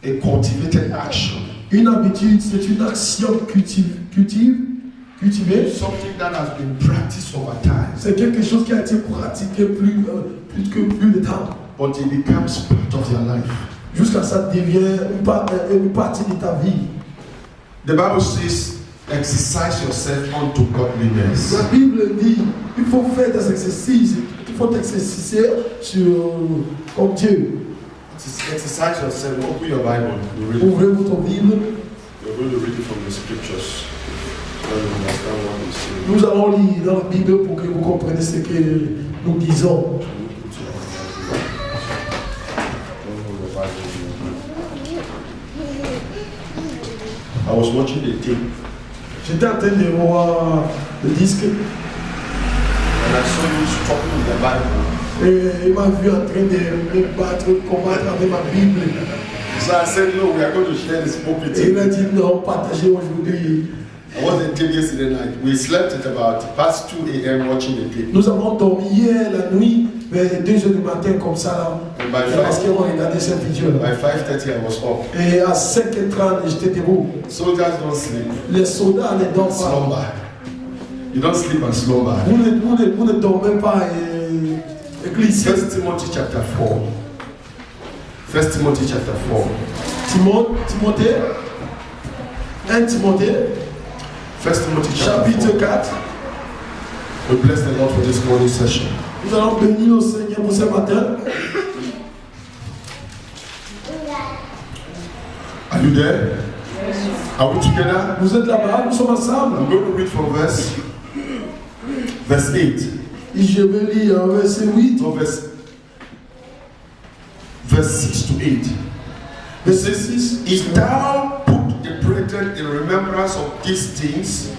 a cultivated action. Une habitude, c'est une action cultivée. Something that has been practiced over time. C'est quelque chose qui a été pratiqué plus de temps. But it becomes part of your life. Jusqu'à ça devient une partie de ta vie. The Bible says, exercise yourself unto godliness. La Bible dit, il faut faire des exercices, il faut t'exercer comme Dieu. Exercise yourself. Open your Bible. Ouvrez votre Bible. You're going to read it from the scriptures. Understand what we say. Nous allons lire dans la Bible pour que vous compreniez ce que nous disons. I was watching the tape. J'étais en train de voir le disque And I saw you struggling with the Bible. et il m'a vu en train de combattre avec ma Bible. So I said, no, we are going to share this pulpit. Et il m'a dit non, partagez aujourd'hui. I was in tape yesterday night. We slept at about past 2 a.m. watching the tape. Nous avons dormi hier la nuit, vers 2 h du matin comme ça là. Parce qu'on a regardé cette vidéo là. By 5:30 I was up. Et à 5h30, j'étais debout. Soldiers don't sleep. Les soldats ne dorment pas. Slumber. You don't sleep and slumber. Vous ne dormez pas et glissez. 1 Timothy chapter 4. 1 Timothy chapter 4. Timothée 1 Timothée 1 Timothy chapitre chapter 4. 4. We bless the Lord for this morning session. Nous allons bénir le Seigneur pour ce matin. Are you there? Are we together? Vous êtes là-bas, nous sommes ensemble. I'm going to read from verse 8. Et je vais lire verset 8. No, verse 6 to 8. Verset 6. If thou put the brethren in remembrance of these things,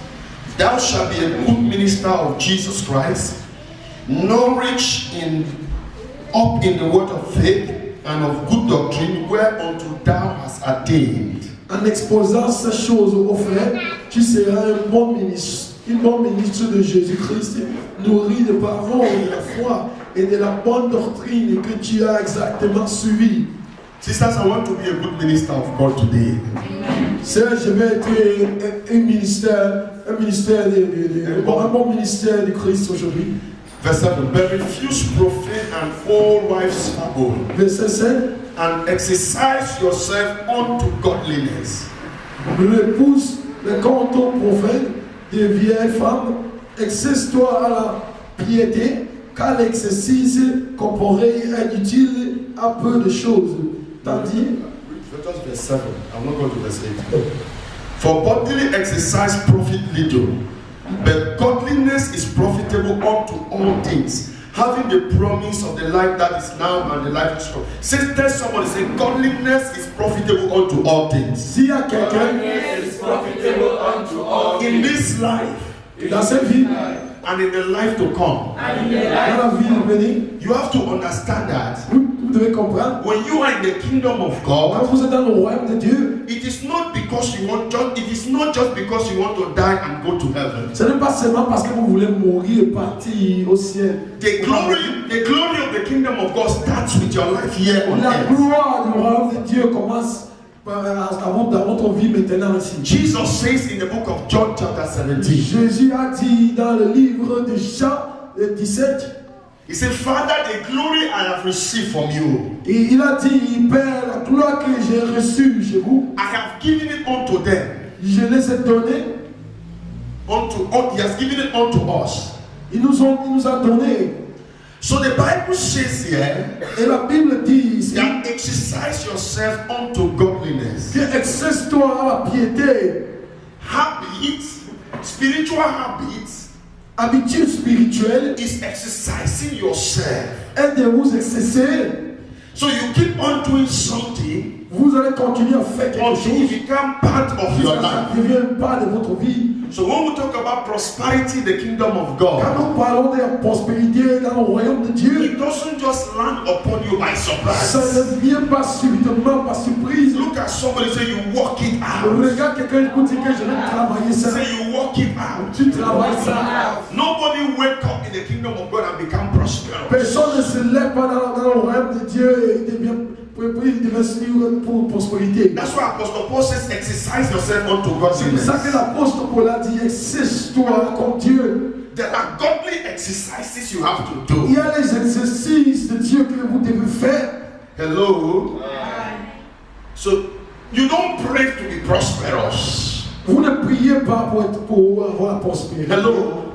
thou shalt be a good minister of Jesus Christ, nourished up in the word of faith and of good doctrine, whereunto thou hast attained. En exposant ces choses aux frères, tu seras un bon ministre de Jésus-Christ, nourri de paroles, de la foi et de la bonne doctrine que tu as exactement suivi. Sisters, I want to be a good minister of God today. Sœur, je vais être un bon ministère de Christ aujourd'hui. Verse 7. But refuse profane and old wives' fable, Verset 7. and exercise yourself unto godliness. L'épouse, le canton prophète des vieilles femmes, exerce-toi à la piété, car l'exercice corporel est utile à peu de choses. Tandis, Just verse 7. I'm not going to verse 8. For bodily exercise profit little, but godliness is profitable unto all things, having the promise of the life that is now and the life to come. Tell somebody, say, godliness is profitable unto all things. s'il y a quelqu'un is profitable unto all In this life dans cette vie, and in the life to come, and in the dans life. la vie à venir, you have to understand that vous devez comprendre, when you are in the kingdom of quand God, vous êtes dans le royaume de Dieu, it is not just because you want to die and go to heaven. ce n'est pas seulement parce que vous voulez mourir et partir au ciel. The glory of the kingdom of God starts with your life here on La earth. gloire du royaume de Dieu commence dans votre vie maintenant ici. Jesus says in the book of John chapter 17, Jésus a dit dans le livre de Jean 17, he said, Father, the glory I have received from you, et il a dit, Père, la gloire que j'ai reçue chez vous, I have given it unto them. je les ai donnée, He has given it unto us. il nous a donné. So the Bible says here Et la Bible dit ici, that exercise yourself unto godliness. que exerce-toi à la piété, Habits, spiritual habits, habitude spirituelle, is exercising yourself. est de vous exercer. So you keep on doing something Vous allez continuer à faire quelque until it chose. becomes part of your Ça life. ne devient pas de votre vie. So when we talk about prosperity in the kingdom of God, Quand nous parlons de la prospérité dans le royaume de Dieu, it doesn't just land upon you by ça surprise. ne vient pas subitement, par surprise. Look at somebody, say you work it out. Regarde quelqu'un, écoute, que je vais travailler ça. Say you work it out. Tu travailles ça. Nobody wake up in the kingdom of God and become prosperous. Personne ne se lève pas dans le royaume de Dieu et il devient d'investir pour prospérité. That's why Apostle Paul says, exercise yourself unto C'est pour ça godliness. que l'apôtre Paul a dit, exerce-toi comme Dieu. There are godly exercises you have to Il y do. a les exercices de Dieu que vous devez faire. Hello? So, you don't pray to be prosperous. Vous ne priez pas pour avoir la prospérité. Hello?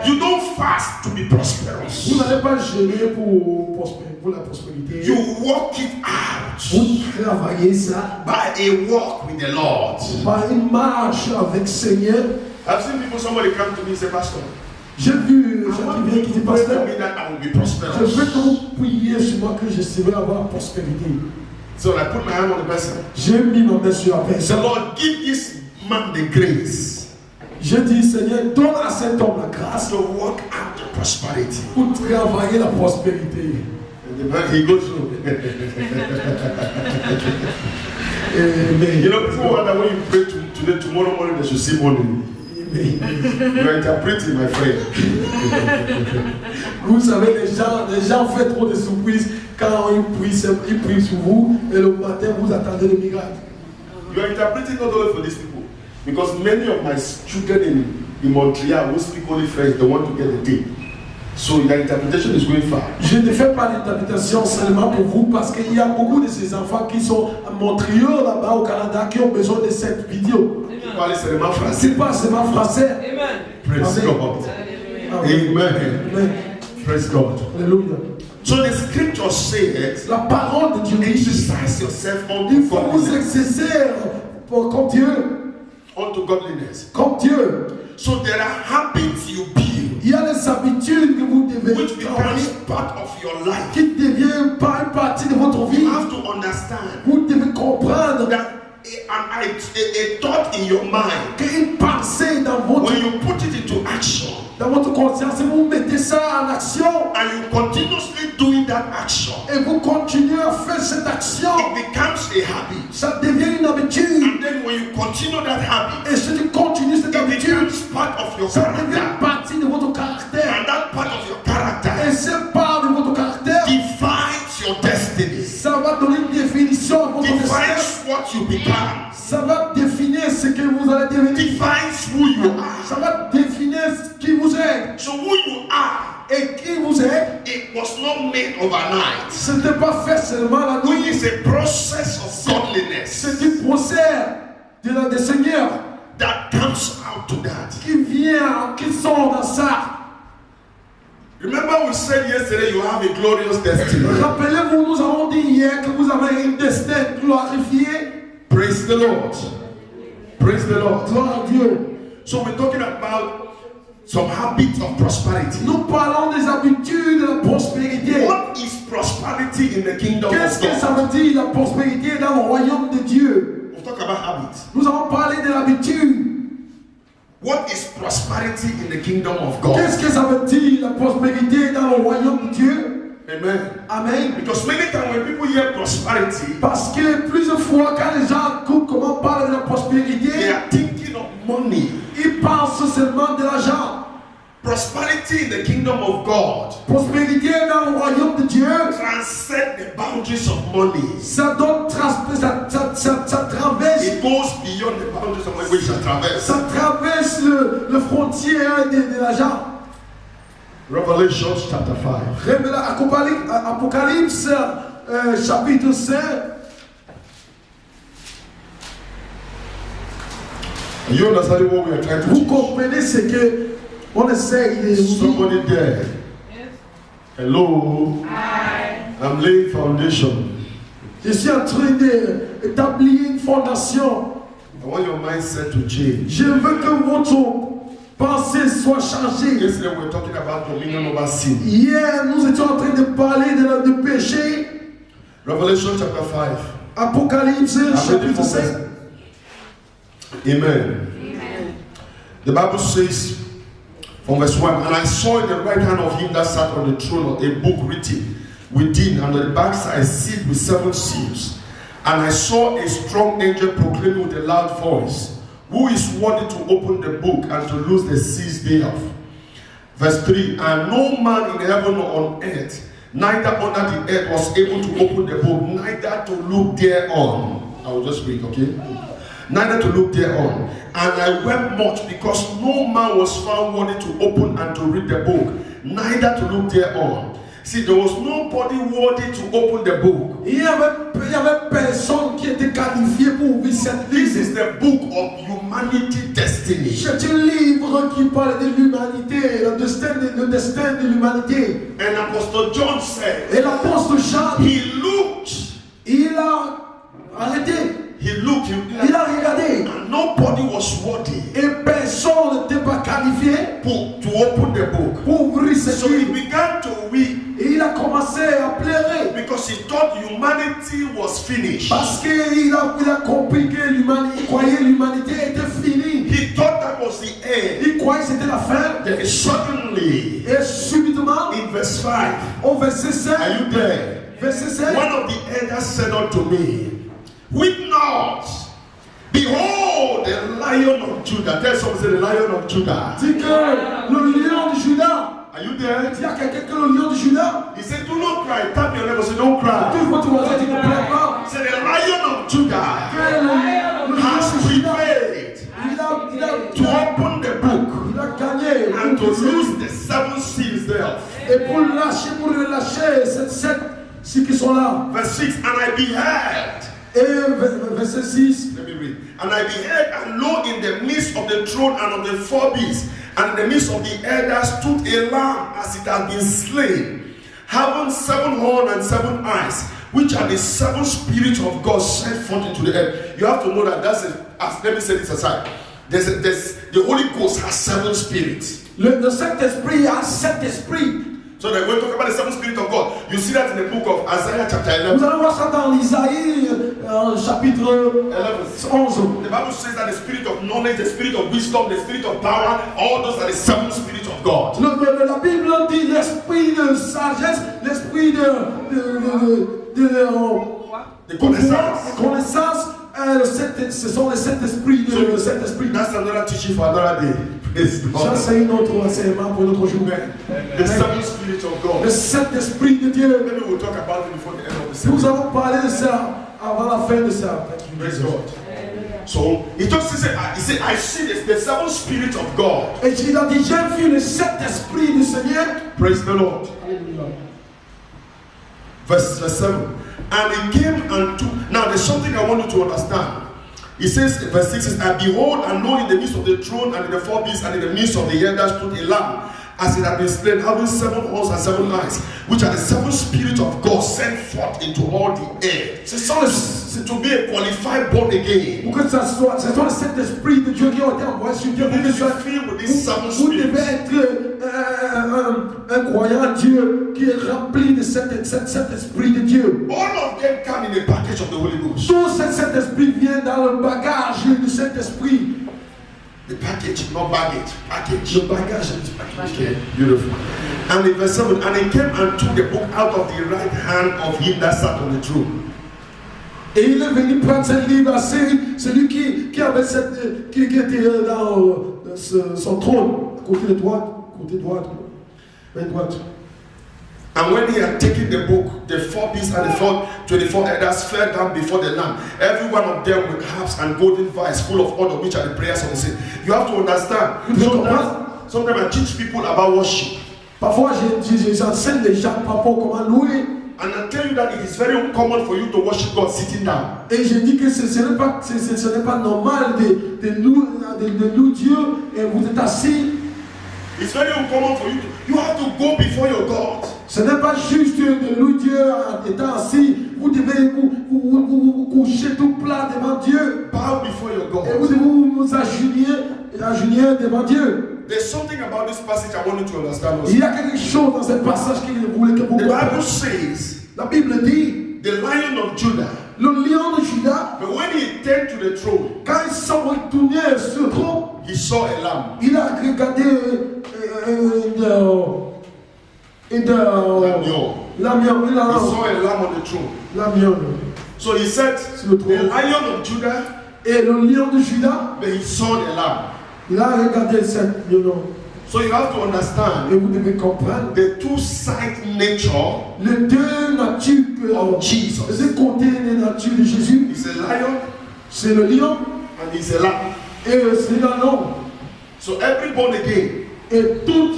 You don't fast to be prosperous. Vous n'allez pas jeûner pour la prospérité. You work it out Vous travaillez ça by a walk with the Lord. par une marche avec le Seigneur. I've seen people, somebody come to me and say, Pastor, J'ai vu I gens want qui viennent qui you disent, to pray pasteur, for me that I will be je veux prosperous. que vous priez sur moi que je serai avoir la prospérité. So I put my hand on the person. J'ai mis ma main sur la I said, personne. Lord, give this man the grace J'ai dit, Seigneur, donne à cet homme la grâce to work out the prosperity. pour travailler la prospérité. And the man, he goes through. Amen. You know, people wonder when you pray today, tomorrow morning, they should see money. You are interpreting, my friend. Vous savez, les gens font trop de surprises quand ils prient sur vous et le matin vous attendez le miracle. You are interpreting not only for these people, because many of my children in Montreal who speak only French, they want to get the day. So your interpretation is going far. Je ne fais pas d'interprétation seulement pour vous parce qu'il y a beaucoup de ces enfants qui sont à Montréal là-bas au Canada qui ont besoin de cette vidéo. Vous parlez seulement français. C'est pas seulement français. Praise Amen. God. Amen. Amen. Amen. Praise God. Alléluia. So the scripture says, La parole de Dieu dit, exercise yourself il unto faut vous godliness. exercer comme Dieu. Unto godliness. Comme Dieu. So there are habits you build Il y a les habitudes que vous devez which becomes travailler part of your life. qui deviennent pas une partie de votre vie. You have to understand Vous devez comprendre that a thought in your mind, qu'une pensée dans votre, when you put it into action dans votre conscience, et vous mettez ça en action and you continuously doing that action, et vous continuez à faire cette action, it becomes a habit. ça devient une habitude. And then when you continue that habit, Et si tu continues cette it habitude, becomes part of your ça devient character. partie de votre caractère. And that part of your character Et cette part de votre caractère, defines your destiny, ça va donner une définition à votre destin. defines what you become, Ça va définir ce que vous allez devenir. defines who you are. Ça va définir qui vous êtes. So who you are, Et qui vous êtes, it was not made overnight. ce n'était pas fait seulement la It nuit. is a process of godliness C'est un procès de Seigneur that comes out to that. qui vient, qui sort dans ça. Remember we said yesterday you have a glorious destiny. Rappelez-vous, nous avons dit hier que vous avez un destin glorifié. Praise the Lord. Praise the Lord. Gloire à Dieu. So we're talking about some habits of prosperity. Nous parlons des habitudes de la prospérité. What is prosperity in the kingdom Qu'est-ce of que ça God? veut dire la prospérité dans le royaume de Dieu? We'll talk about habits. Nous avons parlé de l'habitude. What is prosperity in the kingdom of God? Qu'est-ce que ça veut dire la prospérité dans le royaume de Dieu? Amen. Amen. Because many times when people hear prosperity, Parce que plusieurs fois, quand les gens écoutent comment on parle de la they prospérité, are thinking of money. ils pensent seulement de l'argent. Prosperity in the kingdom of God Prospérité dans le royaume de Dieu, transcend the boundaries of money. ça donne, ça traverse, It goes beyond the boundaries of money which I traverse. ça traverse le frontière de l'argent. Revelation chapter 5. Apocalypse chapitre 5. You understand what we are trying to Vous teach? comprenez ce que on essaye de vous dire. Somebody there. Hello. I'm laying foundation. Je suis en train d'établir une fondation. I want your mindset to change. Je veux que votre pensée soit changée. Yesterday we were talking about dominion over sin. Hier, nous étions en train de parler de péché. Revelation chapter 5. Apocalypse chapitre 5. Amen. The Bible says from verse 1, and I saw in the right hand of him that sat on the throne a book written within, and on the backside sealed with 7 seals. And I saw a strong angel proclaiming with a loud voice, who is worthy to open the book and to loose the seals thereof. Verse 3, and no man in heaven or on earth, neither under the earth was able to open the book, neither to look thereon. I will just read, okay? Neither to look thereon. And I wept much because no man was found worthy to open and to read the book, neither to look thereon. See, there was nobody worthy to open the book. Il y avait personne qui était qualifié pour ouvrir cette This liste. is the book of humanity destiny. C'est un livre qui parle de l'humanité, le destin de l'humanité. And Apostle John said, Et l'apôtre Jean, he looked, il a arrêté, il a regardé. and nobody was worthy Et personne n'était pas qualifié to open the book. pour ouvrir ce So he livre. began to weep Et il a commencé à pleurer. because he thought humanity was finished. Parce qu'il a compris que l'humanité, il croyait que l'humanité était finie. He thought that was the end. Il croyait que c'était la fin. Then suddenly, Et subitement, in verse 5, au verset 5, are you there? verset 5, One of the elders said unto me, weep not. Behold, the Lion of Judah. Tell someone, say the Lion of Judah. dit que le lion de Juda, Are you there? il y a quelqu'un que le lion de Juda, He said, do not cry. Tap your neighbor, say, don't cry. tout le monde va dire ne pleure pas. Say, the Lion of Judah Que le lion has de Juda, prevailed to il open the book a gagné and to loose the 7 seals thereof. et pour relâcher ces 7 ceux qui sont là. Verse 6, and I beheld. Et verset 6, Let me read. And I beheld, and lo, in the midst of the throne and of the 4 beasts, and in the midst of the elders stood a lamb as it had been slain, having 7 horns and 7 eyes, which are the 7 spirits of God sent forth into the earth. You have to know that let me say this aside. The Holy Ghost has 7 spirits. le Saint-Esprit a 7 esprits. So that when we talk about the 7 spirits of God, you see that in the book of Isaiah chapter 11. Vous allez voir ça dans Isaïe, chapitre 11. The Bible says that the spirit of knowledge, the spirit of wisdom, the spirit of power, all those are the 7 spirits of God. La Bible dit l'esprit de sagesse, l'esprit The connaissance. ce sont les 7 esprits de Saint-Esprit. That's another teaching for another day. Praise Ça, God. c'est un autre enseignement pour notre jour. The 7 spirits of God. Le Saint-Esprit de Dieu. Maybe we'll talk about it before the end of the Nous sermon. allons parler de ça avant la fin de ça. Praise God. So he said, I see the 7 spirits of God. Et il a dit, j'ai vu le Saint-Esprit du Seigneur. Praise the Lord. Verse 7. And he came and took. Now there's something I want you to understand. He says, verse 6 says, and behold, and lo, in the midst of the throne and in the 4 beasts and in the midst of the elders stood a lamb, as it had been slain, having 7 horns and 7 eyes, which are the 7 spirits of God sent forth into all the earth. C'est to be a qualified born again. Pour que ça soit, c'est le Saint-Esprit de Dieu qui a été envoyé sur Dieu. Vous devez être un croyant en Dieu qui est rempli de cet esprit de Dieu. All of them come in a package of the Holy Ghost. Tout cet esprit vient dans le bagage du Saint-Esprit. The package, not baggage. Package. Le bagage du package. Okay, beautiful. And in verse 7, and he came and took the book out of the right hand of him that sat on the throne. Et il est venu prendre ce livre à celui qui avait qui était dans son trône, côté droite, main droite. And when he had taken the book, the 4 beasts and the 24 elders fell down before the Lamb, every one of them with harps and golden vials full of oil, which are the prayers of the saints. You have to understand. Sometimes I teach people about worship. Parfois, j'enseigne les gens par rapport à comment louer. And I tell you that it is very uncommon for you to worship God sitting down. Et je dis que ce n'est pas normal de louer Dieu et vous êtes assis. It's very uncommon for you to. You have to go before your God. Ce n'est pas juste de louer Dieu en étant assis. Vous devez vous coucher tout plat devant Dieu. Bow before your God. Et vous devez vous agenouiller devant Dieu. There's something about this passage I want you to understand also. Il y a quelque chose dans ce passage qu'il voulait que vous The Bible compreniez. says, La Bible dit, the Lion of Judah, le lion de Juda, but when he turned to the throne, quand ils sont retournés sur le trône, he saw a lamb. il a regardé He saw a lamb on the throne. l'amion. So he said, le trône. the Lion of Judah, Et le lion de Juda, but he saw the lamb. il a regardé cette lion So you have to understand Et vous devez comprendre the two-side nature les deux natures of Jesus. les deux côtés des natures de Jésus. He's a lion C'est le lion and he's a lamb. et c'est l'anneau. So every born again Et tout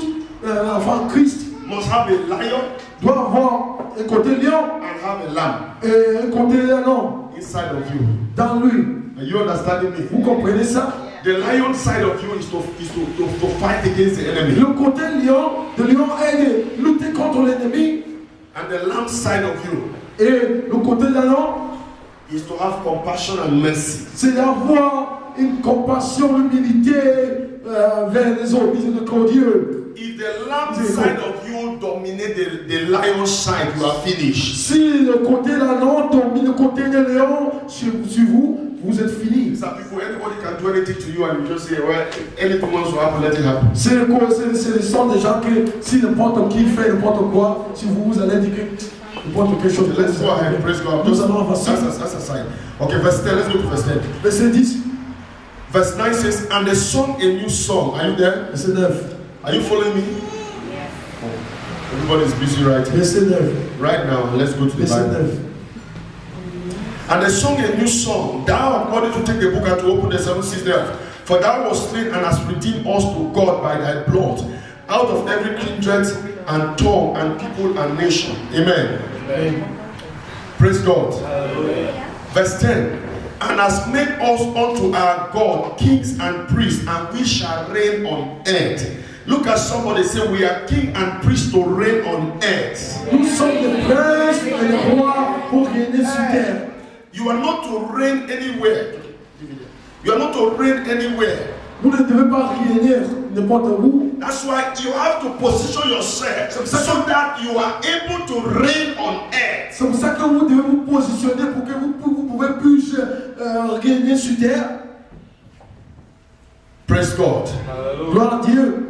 enfant Christ must have a lion doit avoir un côté lion and have a lamb et un côté anneau inside of you. dans lui. Are you understanding Vous me? comprenez ça? The lion side of you is to fight against the enemy. Le côté lion de lion est de lutter contre l'ennemi And the lamb side of you et le côté de l'anneau is to have compassion and mercy. c'est d'avoir une compassion, l'humilité vers les autres, miséricordieux. If the lamb side of you dominate the lion side, you are finished. Si le côté de l'anneau domine le côté de lion sur vous, vous êtes fini. Some people, anybody can do anything to you and you just say, well, anything wants to happen, let it happen. C'est le son des gens que si n'importe qui fait n'importe quoi, si vous allez dire que n'importe quelque chose. Let's go ahead, praise God. Nous allons avancer. That's a sign. Okay, verse 10, let's go to verse 10. Verset 10, Verse 9 says, and they sung a new song. Are you there? verset 9, Are you following me? Everybody is busy right here. verset 9, Right now, let's go to the verset Bible. 9. And they sung a new song. Thou art worthy to take the book and to open the seven seals thereof. For thou wast slain and hast redeemed us to God by thy blood, out of every kindred and tongue and people and nation. Amen. Praise God. Verse 10. And has made us unto our God kings and priests, and we shall reign on earth. Look at somebody, say, we are king and priests to reign on earth. Nous sommes des princes et des rois pour régner sur terre. You are not to reign anywhere. You are not to reign anywhere. Vous ne devez pas régner n'importe où. That's why you have to position yourself so that you are able to reign on earth. C'est pour ça que vous devez vous positionner pour que vous pouvez plus régner sur terre. Praise God. Gloire à Dieu.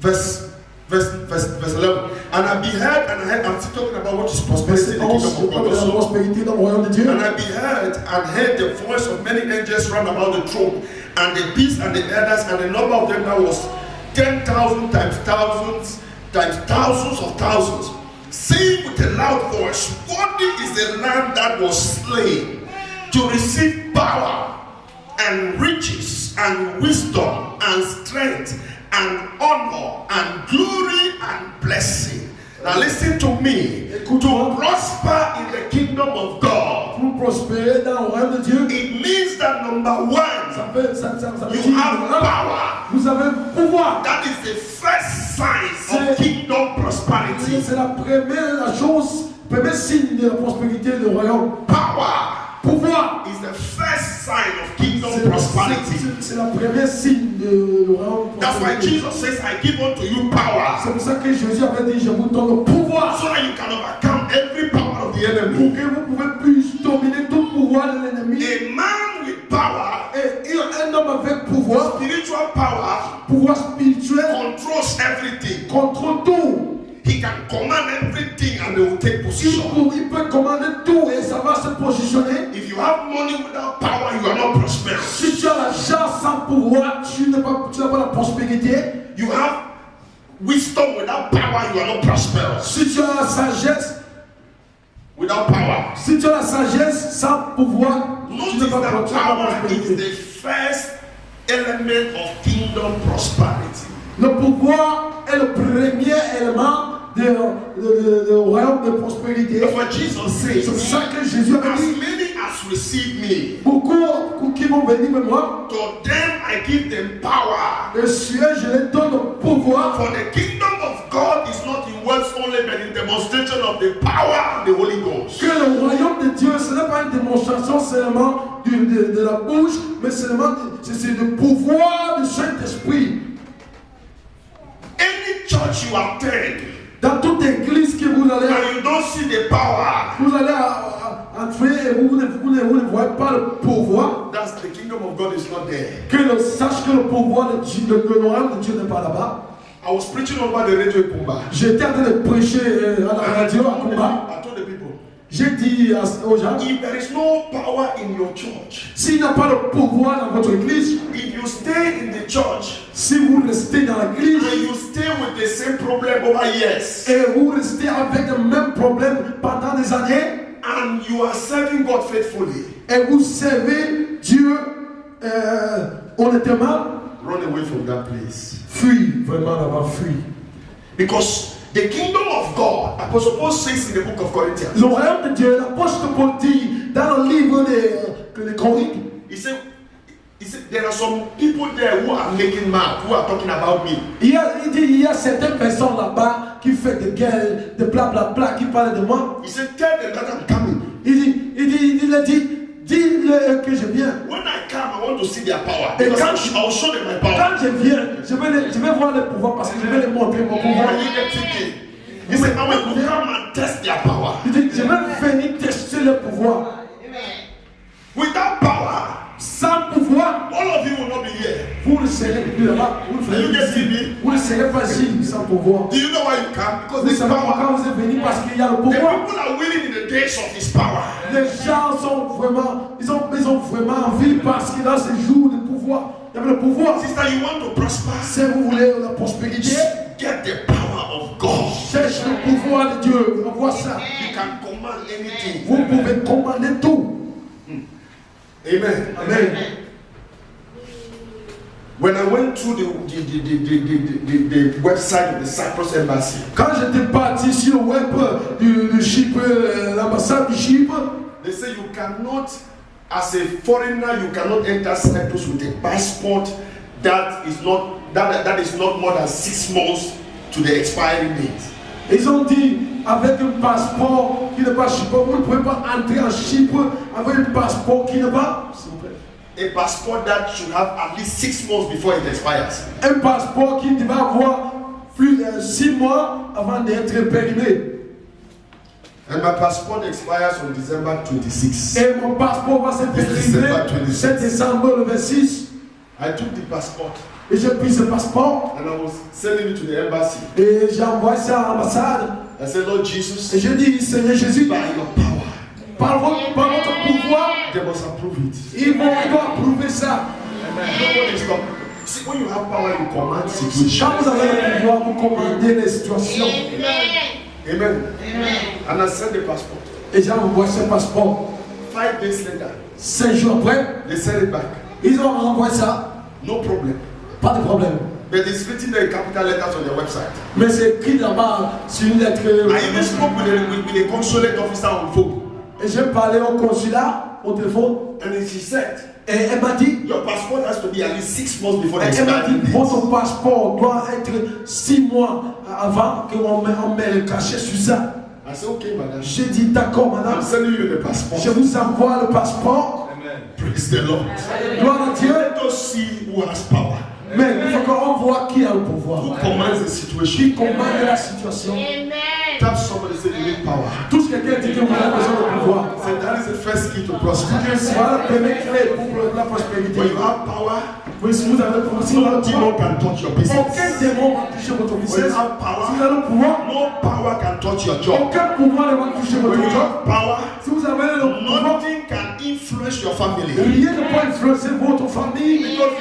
Verse 11. And I beheld, I'm still talking about what is prosperity in the kingdom of God La also. prospérité dans le royaume de Dieu. And I beheld and heard the voice of many angels round about the throne, and the beasts and the elders, and the number of them that was 10,000 times thousands times thousands of thousands, saying with a loud voice, worthy is the Lamb that was slain to receive power and riches and wisdom and strength and honor and glory and blessing. Now listen to me. To prosper in the kingdom of God, Pour prospérer dans le royaume de Dieu. it means that number one, Ça veut you dire have power. vous avez le pouvoir. That is the first sign of kingdom prosperity. C'est la premier signe de la prospérité du royaume. Power Pouvoir. is the first sign of kingdom prosperity. C'est la première signe de royaume. That's why Jesus says, I give unto you C'est power, pour ça que Jésus avait dit, je vous donne le pouvoir. so that you can overcome every power of the Pour enemy. que vous pouvez plus dominer tout pouvoir de l'ennemi. A man with power, Et un homme avec pouvoir, spiritual power, pouvoir spirituel, controls everything. contrôle tout. He can command everything and they will take position. Il peut commander tout et ça va se positionner. If you have money without power, you are not prosperous. Si tu as l'argent sans pouvoir, tu n'as pas la prospérité. You have wisdom without power, you are not prosperous. Si tu as la sagesse, Without power. si tu as la sagesse sans pouvoir, tu Notice n'as pas that la power is prospérité. the first element of kingdom prosperity. Le pouvoir est le premier élément du royaume de prospérité. That's what Jesus C'est says. ça que Jésus a As dit. many as receive me, Beaucoup qui vont venir vers moi, to them I give them power. le ciel, je leur donne le pouvoir. For the kingdom of God is not in words only, but in demonstration of the power of the Holy Ghost. Que le royaume de Dieu, ce n'est pas une démonstration seulement de la bouche, mais seulement c'est le pouvoir du Saint-Esprit. Any church you attend, Dans toute église que vous allez, and you don't see the power, vous allez entrer et vous ne voyez pas le pouvoir, that's the kingdom of God is not there. sache que le pouvoir de Dieu, le royaume de Dieu n'est pas là-bas. I was preaching over the radio in Kumba. J'étais en train de prêcher à la radio à Kumba. I told the people, J'ai dit aux gens, if there is no power in your church, s'il n'y a pas le pouvoir dans votre église, if you stay in the church Si vous restez dans and l'église you stay with the same problem over years, et vous restez avec le même problème pendant des années and you are serving God faithfully, et vous servez Dieu honnêtement, run away from that place. fuis, vraiment d'avoir fui. Because the kingdom of God, Apostle Paul says in the book of Corinthians, Le royaume de Dieu, l'apôtre Paul dit dans le livre de Corinthiens, he said, there are some people there who are making mad, who are talking about me. il dit il y a certaines personnes là-bas qui font des gueules, de blablabla, qui parlent de moi. He said, tell them that I'm coming. Il a dit, dis-le que je viens. When I come, I want to see their power. Et Because quand- I'll show them my power. Quand je viens, je vais voir le pouvoir parce que je vais leur montrer mon pouvoir. Are you getting me? He said, I want to come and test their power. Il dit, je vais venir tester le pouvoir. Without power, Sans pouvoir, all of you will not be here. vous ne serez plus là-bas. Vous ne serez pas ici sans pouvoir. Do you know why you come? Because Vous there's savez power. pourquoi vous êtes venus? Parce qu'il y a le The pouvoir. people are willing in the days of his power. Les gens sont vraiment, ils ont vraiment envie parce que dans ces jours de pouvoir, il y avait le pouvoir. Sister, you want to prosper? Si vous voulez la prospérité, Get the power of God. cherche le pouvoir de Dieu. On voit ça. You can command anything. Vous pouvez commander tout. Amen. Amen. When I went through the website of the Cyprus Embassy, Quand j'étais parti sur le web de Chypre, l'ambassade du Chypre, they say you cannot, as a foreigner, you cannot enter Cyprus with a passport that is not more than 6 months to the expiry date. ils ont dit avec un passeport qui n'est pas Chypre, vous ne pouvez pas entrer en Chypre avec un passeport qui n'est pas, s'il vous plaît, A passport that should have at least 6 months before it expires. un passeport qui devait avoir plus de 6 mois avant d'être périmé. And my passport expires on December 26. Et mon passeport va se périmer le 7 décembre le 26. I took the passport Et j'ai pris ce passeport and I was sending it to the embassy. et j'ai envoyé ça à l'ambassade. I said, Lord Jesus, Et je dis, Seigneur Jésus, by your power, par votre pouvoir, they must approve it. ils vont approuver ça. Nobody stop. See, when you have power, you command Quand situations. vous avez le pouvoir, vous commandez les situations. Amen. And I sent the passport. Et j'ai envoyé ce passeport. 5 days later, 5 jours après, they sent it back. ils ont renvoyé ça. No problem. Pas de problème. But it's written there in capital letters on their website. Mais c'est écrit là-bas sur une lettre. I even spoke with the consulate officer on phone. Et j'ai parlé au consulat, au téléphone. And then she said, Et elle m'a dit, your passport has to be at least 6 months before the elle m'a expiry dit, date. votre passeport doit être 6 mois avant qu'on met le cachet sur ça. I said, okay, madam. J'ai dit, d'accord, I'm madame. sending you the passport. Je vous envoie le passeport. Praise the Lord. Gloire à Dieu. Let us see who has power. Mais il faut qu'on voit qui a le pouvoir. Who commands the situation. Qui commande la situation. Tap somebody, say you need power. Tout quelqu'un dit que vous avez besoin de pouvoir. Say that is the first key to prosper. Voilà la première clé pour la prospérité. When you have power, Oui, si vous avez le pouvoir, si vous avez no le pouvoir, demon can touch your business. aucun démon va toucher votre When you business. have Si vous power, avez le pouvoir, no power can touch your job. aucun pouvoir ne va toucher votre When you job. have power, Si vous avez le pouvoir, nothing can influence your family. rien ne peut influencer votre famille. Because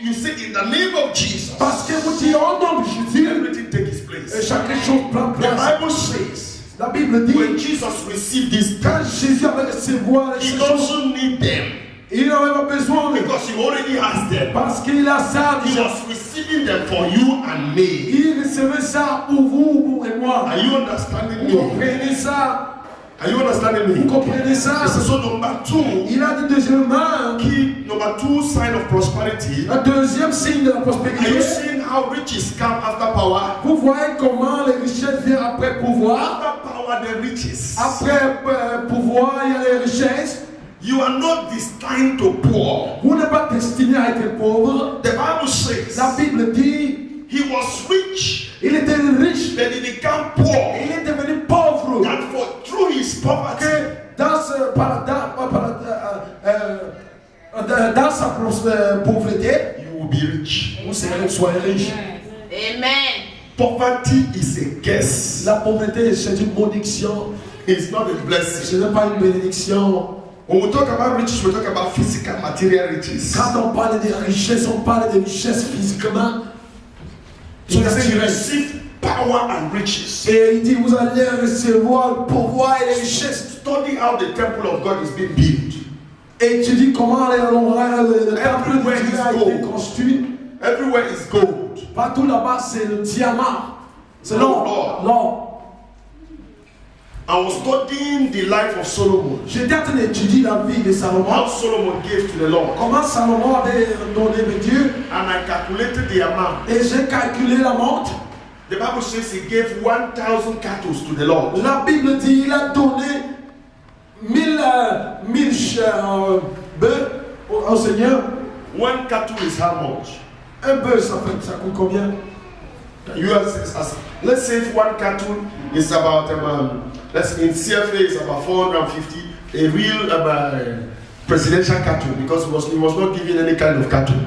you say in the name of Jesus, Parce que vous dites au nom de Jésus, everything takes its et place. chaque chose prend The place. Bible says, La Bible dit, when Jesus received this, quand Jésus avait recevoir he ces choses, doesn't need them il n'avait pas besoin de because he already has them. parce qu'il a ça He déjà. was receiving them for you and me. Il recevait ça pour vous, pour et moi. Are you understanding Vous me? comprenez ça? Are you understanding Vous me? comprenez ça? So number 2, Il a dit deuxièmement, number 2 sign of prosperity. le deuxième signe de la Are you prospérité. seeing how riches come after power? Vous voyez comment les richesses viennent après pouvoir. After power, the riches. Après pouvoir, il y a les richesses. You are not destined to poor. Vous n'êtes pas destiné à être pauvre. The Bible says La Bible dit, he was rich, il était riche. then he became poor. Il est devenu pauvre. That for through his poverty, Que dans sa pauvreté, you will be rich. vous soyez riche. Amen. Poverty is a curse. La pauvreté, c'est une malédiction. It's not a Ce blessing. n'est pas une bénédiction. When we talk about riches, we talk about physical, material riches. Quand on parle de richesse, on parle de richesse physiquement. So he said, you receive power and riches. Et il dit, vous allez recevoir le pouvoir et les richesses. Study how the temple of God is being built. Et tu dis comment le temple de Everywhere Dieu is a été gold. construit. Everywhere is gold. Partout là-bas, c'est le diamant. C'est Oh, l'or. L'or. I was studying the life of Solomon. J'étais en train d'étudier la vie de How Salomon. Solomon gave to the Lord. Comment Salomon avait donné de Dieu. And I calculated the amount. Et j'ai calculé la montre. The Bible says he gave 1,000 cattle to the Lord. La Bible dit il a donné 1000 bœufs au Seigneur. One cattle is how much? Un bœuf, ça coûte combien? Let's say if one cattle is about in CFA is about 450. A real presidential cattle, because he was not given any kind of cattle.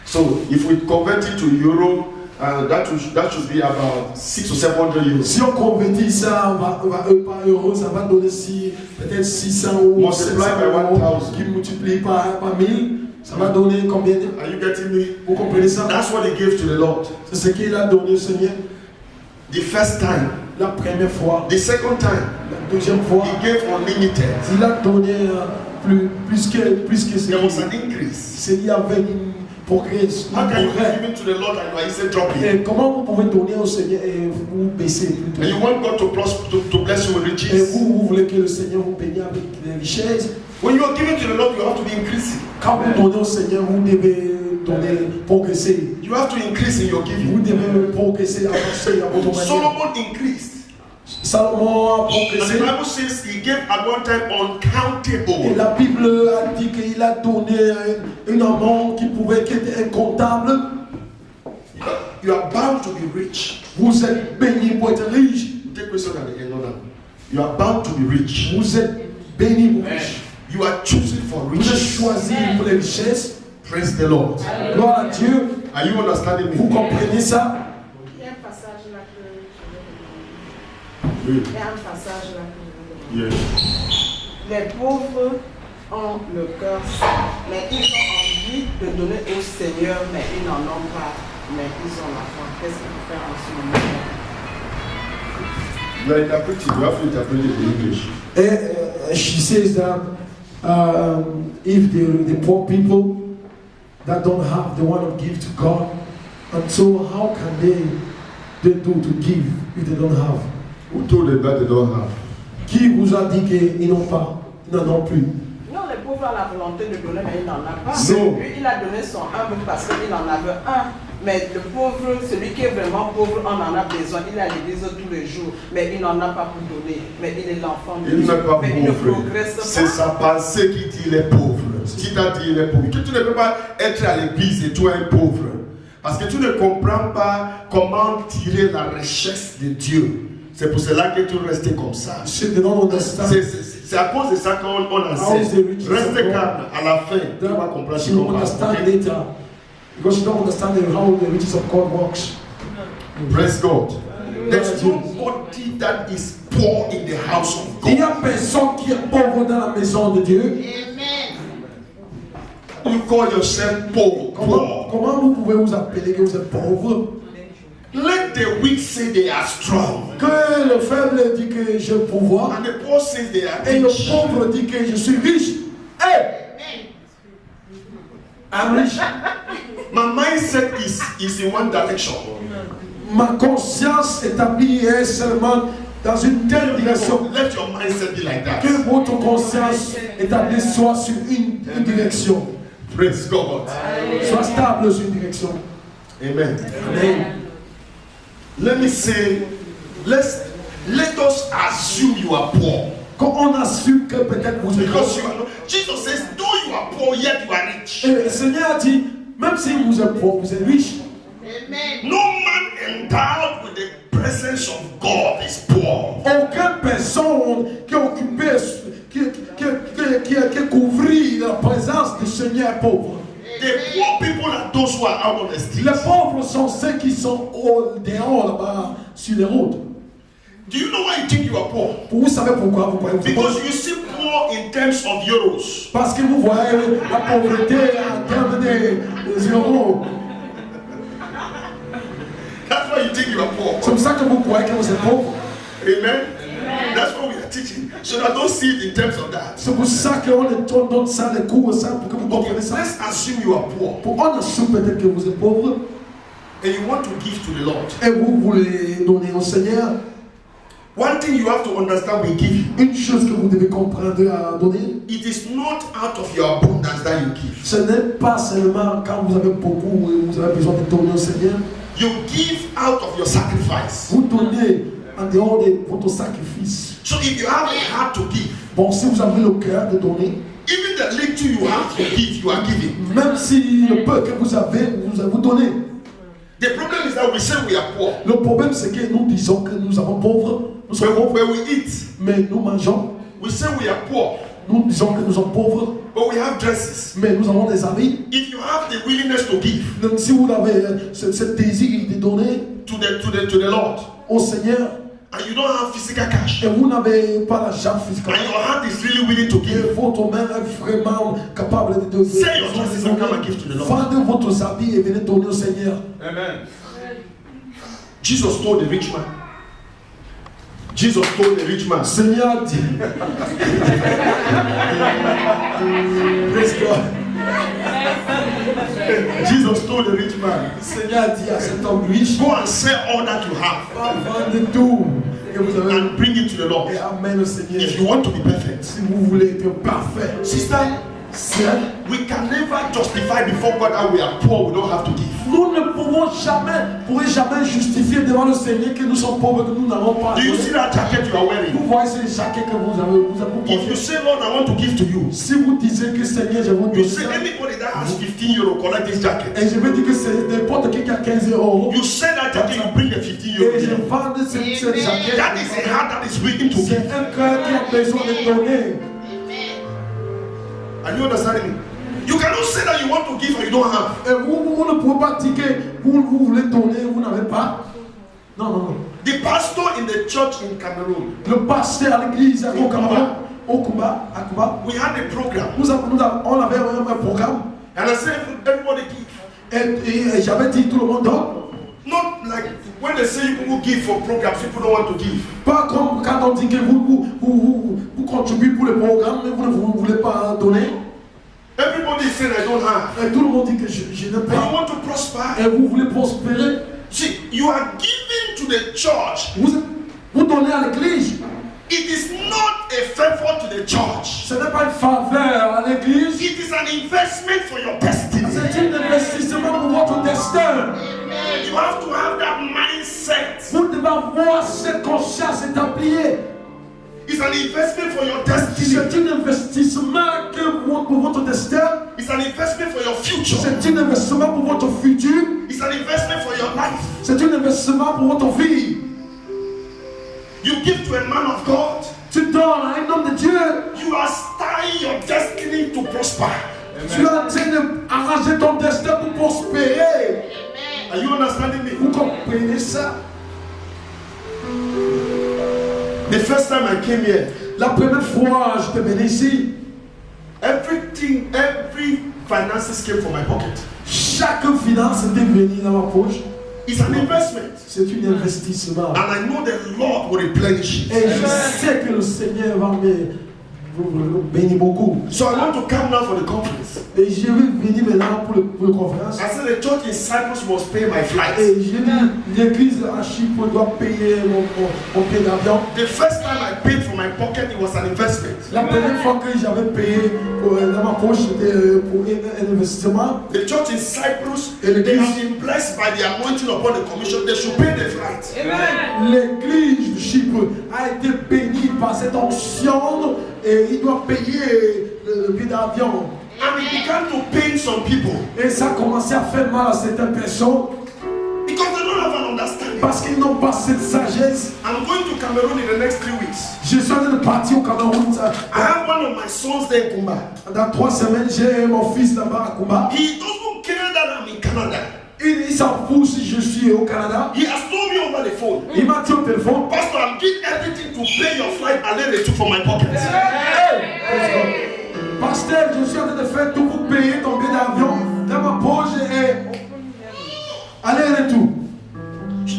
So if we convert it to euro, that should be about 600 or 700 euros. Si on convertit ça par euro, ça va donner peut-être 600 ou 700 euros qui multiplie par 1000. Ça va donner combien? Are you getting me? Vous comprenez ça? That's what he gave to the Lord. C'est ce qu'il a donné au Seigneur. The first time. La première fois. The second time. La deuxième fois. He gave unlimited. Il a donné plus que ce There was an increase. qu'il y avait une progrès. How can you give it to the Lord and you are instead dropping? Et comment vous pouvez donner au Seigneur et vous baisser plutôt? And you want God to bless you with Et riches? vous voulez que le Seigneur vous bénisse avec les richesses. When you are giving to the Lord, you have to be increasing. Quand vous donnez au Seigneur, vous devez progresser. You have to increase in your Vous giving. devez progresser, avancer à votre manière. Solomon increased. Salomon a And progressé. the Bible says he gave at one time Et uncountable. la Bible a dit qu'il a donné une amende qui pouvait être incontable. You are bound to be rich. Vous êtes béni pour être riche. Take question at the end of that. You are bound to be rich. Vous êtes béni pour être riche. You are choosing for Vous êtes riches. choisi pour les richesses. Praise the Lord. Gloire à Dieu. Are you understanding Vous me? comprenez ça? Il y a un passage là que Oui. il y a un passage là que je veux demander. Yes. Les pauvres ont le cœur sain, mais ils ont envie de donner au Seigneur, mais ils n'en ont pas, mais ils ont la foi. Qu'est-ce qu'il faut faire en ce moment? You are interpreting. You have to interpret it in English. She says that if the poor people that don't have, they want to give to God, and so how can they do to give if they don't have? Who told them that they don't have? Qui vous a dit qu'ils n'ont pas, ils n'en ont plus? Non, les pauvres ont la volonté de donner, mais il n'en a pas. Non. Lui, il a donné son humble parce qu'il en avait un. Mais le pauvre, celui qui est vraiment pauvre, on en a besoin. Il est à l'église tous les jours, mais il n'en a pas pour donner. Mais il est l'enfant de Il Dieu. n'est pas Mais il ne pauvre. progresse C'est pas. sa pensée qui dit il est pauvre. Qui t'a dit il est pauvre? Que tu ne peux pas être à l'église et toi un pauvre. Parce que tu ne comprends pas comment tirer la richesse de Dieu. C'est pour cela que tu restes comme ça. So they don't understand. C'est à cause de ça qu'on How is enseigne. the riches Reste of God? calme. À la fin, tu vas comprendre ce You qu'on va understand faire. later. Because you don't understand how the riches of God works. Praise God. There's nobody that is poor in the house of Il n'y God. a personne qui est pauvre dans la maison de Dieu. You call yourself poor. Comment vous pouvez vous appeler que vous êtes pauvre? Let the weak say they are strong. Que le faible dit que j'ai le pouvoir And the poor says they are et le rich. pauvre dit que je suis riche. Hey! I'm rich. My mindset is in one direction. Ma conscience établie est seulement dans une telle direction. Let your mindset be like that. Que votre conscience établie soit sur une direction. Praise God. Soit stable sur une direction. Amen. Amen. Let me say, let us assume you are poor. Quand on assume que peut-être vous êtes Because you pauvre. are not. Jesus says, though you are poor, yet you are rich. Et le Seigneur a dit, même si vous êtes pauvre, vous êtes riche. No man endowed with the presence of God is poor. Aucune personne qui est occupée, qui couvrit la présence du Seigneur est pauvre. The poor people are those who are out on the street. Les pauvres sont ceux qui sont dehors là-bas sur les routes. Do you know why you think you are poor? Vous savez pourquoi vous croyez que vous êtes Because pauvre? you see poor in terms of euros. Parce que vous voyez la pauvreté en termes des euros. That's why you think you are poor. C'est pour ça que vous croyez que vous êtes pauvre. Amen. That's what we are teaching. So that don't see it in terms of that. C'est pour ça qu'on donne ça, les cours, ça, pour que vous Okay, compreniez ça. let's assume you are poor Pour on assume peut-être que vous êtes pauvre and you want to give to the Lord. et vous voulez donner au Seigneur. One thing you have to understand, we give you. Une chose que vous devez comprendre à donner, It is not out of your abundance that you give. ce n'est pas seulement quand vous avez beaucoup et vous avez besoin de donner au Seigneur. You give out of your sacrifice. Vous donnez en dehors de votre sacrifice. So if you have a heart to give, Bon, si vous avez le cœur de donner, even the little you have to give, you are giving. même si le peu que vous avez, vous donnez. The problem is that we say we are poor. Le problème, c'est que nous disons que nous sommes pauvres. Nous sommes pauvres, When we eat, mais nous mangeons. we say we are poor, Nous disons que nous sommes pauvres, but we have dresses. mais nous avons des habits. If you have the willingness to give Donc, si vous avez ce désir de donner to the Lord, au Seigneur, and you don't have physical cash, et vous n'avez pas l'argent physique, and your heart is really willing to et give, votre main est vraiment capable de Sell your dresses and come and give to the Lord. vendez votre habit et venez donner au Seigneur. Amen. Jesus told the rich man. Jesus told the rich man. Seigneur dit, praise God. Jesus told the rich man, Seigneur dit à cet homme riche, go and sell all that you have vendez tout que vous avez and bring it to the Lord. et amène au Seigneur. If you want to be perfect. Si vous voulez être parfait, Sister, Seigneur, we can never justify before God that we are poor, we don't have to give. nous ne pourrez jamais justifier devant le Seigneur que nous sommes pauvres, que nous n'avons pas. Do you see that jacket you are Vous wearing? voyez ce jacket que vous avez If you porté. say, Lord, I want to give to you, Si vous disiez que Seigneur, je vous you donne say ça, anybody that has 15 euro collect this jacket. et je vais dire que c'est n'importe qui a 15 euros, You sell that jacket, you bring the 15 et je euro. vends cette jacket. That is a heart that is willing to C'est give. un cœur qui a besoin de donner. Are you understanding me? You cannot say that you want to give and you don't have. Et vous ne pouvez pas dire que vous voulez donner, vous n'avez pas. Non, non, non. The pastor in the church in Cameroon, Le pasteur à l'église au Cameroun, à Cuba, we had a program. on avait un programme. And I said, everybody give. Et j'avais dit tout le monde donne. Not like when they say people give for programs, people don't want to give. Pas comme quand on dit que vous contribuez pour le programme, mais vous ne voulez pas donner. Everybody is saying, I don't have. Et tout le monde dit que je n'ai I pas. want to prosper. Et vous voulez prospérer. See, you are giving to the church. Vous donnez à l'église. It is not a favor to the church. Ce n'est pas une faveur à l'église. It is an investment for your destiny. C'est un investissement pour votre destin. You have to have that mindset. Vous devez avoir cette conscience établie. It's an investment for your destiny. C'est un investissement pour votre destin. It's an investment for your future. C'est un investissement pour votre futur. It's an investment for your life. C'est un investissement pour votre vie. You give to a man of God. Tu donnes à un homme de Dieu. You are starting your destiny to prosper. Tu es en train d'arranger ton destin pour prospérer. Are you understanding me? Vous comprenez ça? The first time I came here, La première fois je te venu ici, every finances came from my pocket. chaque finance était venue dans ma poche. It's an investment. C'est un investissement. And I know the Lord will replenish it. Et je sais que le Seigneur va me bénir beaucoup. So I want to come now for the conference. Et je vais venir maintenant pour la conférence. I said the church in Cyprus must pay my flight. Et j'ai dit, l'église à Chypre doit payer mon billet d'avion. The first time I paid from my pocket, it was an investment. La première fois que j'avais payé dans ma poche, c'était pour un investissement. The church in Cyprus, Et they l'église- have been blessed by the anointing upon the commission. They should pay the flight. L'église de Chypre a été bénie par cette onction et il doit payer le billet d'avion. And it began to pain some people Et ça a commencé à faire mal à certaines personnes because they don't have an understanding. parce qu'ils n'ont pas cette sagesse. I'm going to Cameroon in the next 3 weeks. Je suis en train de partir au Cameroun. I have one of my sons there in Kumba. Dans 3 semaines, j'ai mon fils là-bas à Cuba. He doesn't care that I'm in Canada. Il s'en fout si je suis au Canada. He has told me over the phone, Il m'a dit au téléphone. Pastor, I'm doing everything to pay your flight aller-retour from my pocket. Pasteur, je suis en train de faire tout pour payer ton billet d'avion dans ma poche et aller-retour.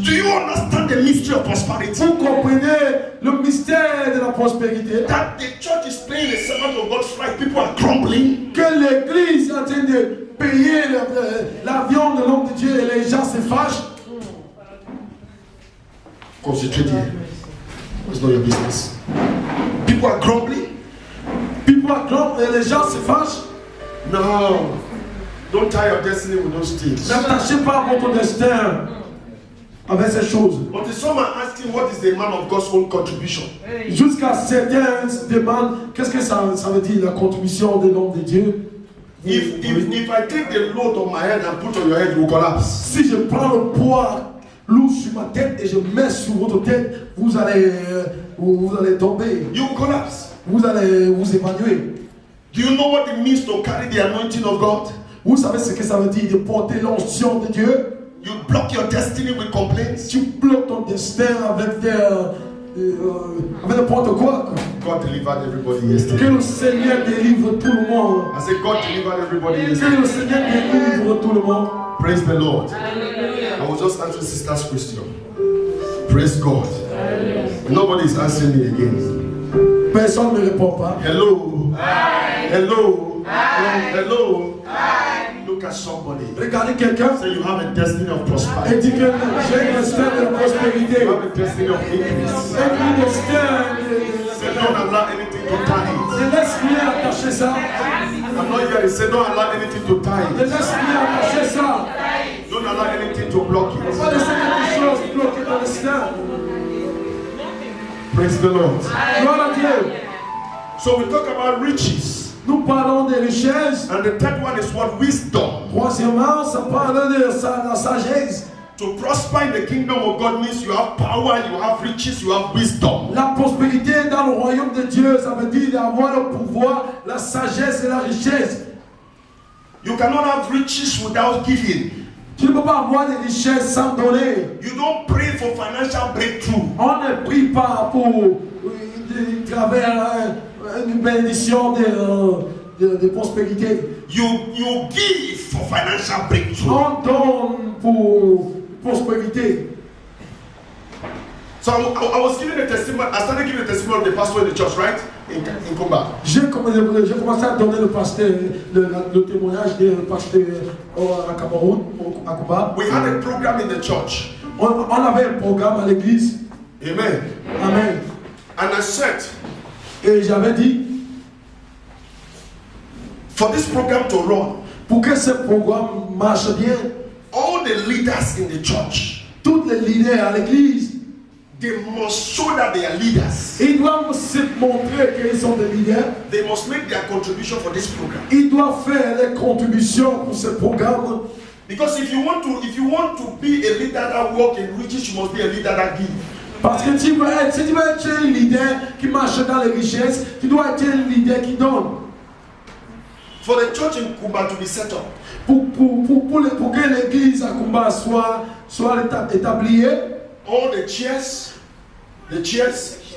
Do you understand the mystery of prosperity? Vous comprenez le mystère de la prospérité? That the church is paying the servant of God's flight, people are grumbling. Que l'église est en train de payer l'avion de l'homme de Dieu et les gens se fâchent. Concentrate here. It's not your business. People are grumbling. People are grumbling et les gens se fâchent. No. Don't tie your destiny with those things. N'attachez pas votre destin avec ces choses. But if someone asking what is the man of God's own contribution, Jusqu'à certains se demandent qu'est-ce que ça veut dire la contribution de l'homme de Dieu. if I take the load on my head and put on your head, you will collapse. Si je prends le poids lourd sur ma tête et je mets sur votre tête, vous allez tomber. You will collapse. Vous allez vous évanouir. Do you know what it means to carry the anointing of God? Vous savez ce que ça veut dire de porter l'onction de Dieu? You block your destiny with complaints. Tu bloques ton destin avec n'importe quoi. God delivered everybody Que yesterday. le Seigneur délivre tout le monde. I said God delivered everybody Que yesterday. le Seigneur délivre tout le monde. Praise the Lord. I was just answering sister's question. Praise God. Nobody is answering me again. Personne ne répond pas. Hello. Hello. Hello. Look at somebody. Regardez quelqu'un Say you have a destiny of et prosperity. dit que j'ai un destin de prospérité. You have a destiny of increase. Et un destin Say don't allow anything to tie it. ne laisse rien attacher ça. I'm not here to say don't allow anything to tie Ne it. laisse rien attacher ça. Don't allow anything to block it. Pas laisser quelque chose bloquer ton destin. Praise the Lord. Gloire à Dieu. So we talk about riches. Nous parlons des richesses. And the third one is what? Wisdom. Troisièmement, ça parle de la sagesse. To prosper in the kingdom of God means you have power, you have riches, you have wisdom. La prospérité dans le royaume de Dieu, ça veut dire d'avoir le pouvoir, la sagesse et la richesse. You cannot have riches without giving. Tu ne peux pas avoir des richesses sans donner. You don't pray for financial breakthrough. On ne prie pas pour travers une bénédiction de prospérité. You give for financial breakthrough. On donne pour prospérité. So I was giving a testimony. I started giving a testimony of the pastor in the church, right? In Kumba. J'ai commencé à donner le témoignage du pasteur à Cameroun, à Cuba. We had a program in the church. On avait un programme à l'église. Amen. Amen. And I said, Et j'avais dit, for this program to run, pour que ce programme marche bien, all the leaders in the church, tous les leaders à l'église, they must show that they are leaders. ils doivent se montrer qu'ils sont des leaders. They must make their contribution for this program. Ils doivent faire des contributions pour ce programme. Because if you want to be a leader that walk in riches, you must be a leader that give. Parce que si tu veux être un leader qui marche dans les richesses, tu dois être un leader qui donne. For the church in Kumba to be set up, Pour que l'église à Kumba soit établie, all the chairs,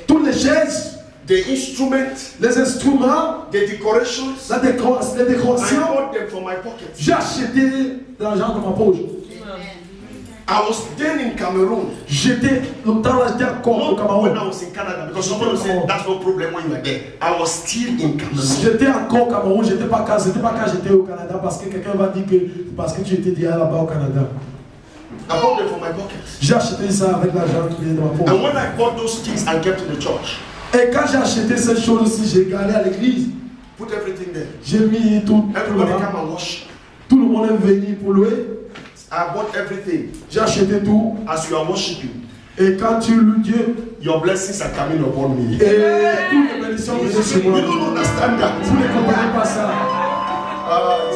toutes les chaises, the instruments, les instruments, the decorations, les I décorations, bought them from my pocket. j'ai acheté de l'argent dans ma poche. I was then in Cameroon. J'étais longtemps là, j'étais encore au Not when I Cameroun. was in Canada, because somebody will say that's no problem when you were there. I was still in Cameroon. J'étais encore au Cameroun, c'était pas quand j'étais au Canada parce que quelqu'un va dire que parce que tu étais déjà là-bas au Canada. I bought them from my pocket. J'ai acheté ça avec l'argent qui vient de ma poche. And when I bought those things and kept in the church, Et quand j'ai acheté ces choses-ci, j'ai gardé à l'église. put everything there. J'ai mis tout Everybody là-bas. come and worship. Tout le monde est venu pour louer. I bought everything. J'ai acheté tout. As you are worshiping, Et quand tu loues Dieu, your blessings are coming upon me. et toutes les bénédictions viennent sur You moi. don't understand that. Vous ne comprenez pas ça.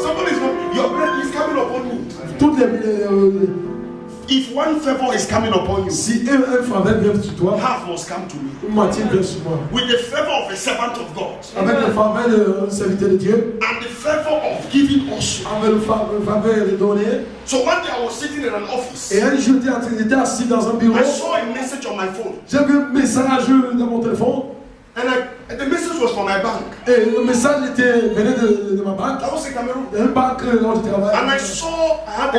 Somebody is your blessing is coming upon me. Toutes les if one favor is coming upon you, Si un faveur vient sur toi, half must come to me. une moitié vient sur moi. With the favor of a servant of God Avec le faveur d'un serviteur de Dieu, and the favor of giving also. avec le faveur de donner. So one day I was sitting in an office. Et un jour, j'étais assis dans un bureau. I saw a message on my phone. J'ai vu un message dans mon téléphone. And the message was from my bank. Et le message venait de ma banque. That was in Cameroon. Une banque dont je travaille. And I saw I had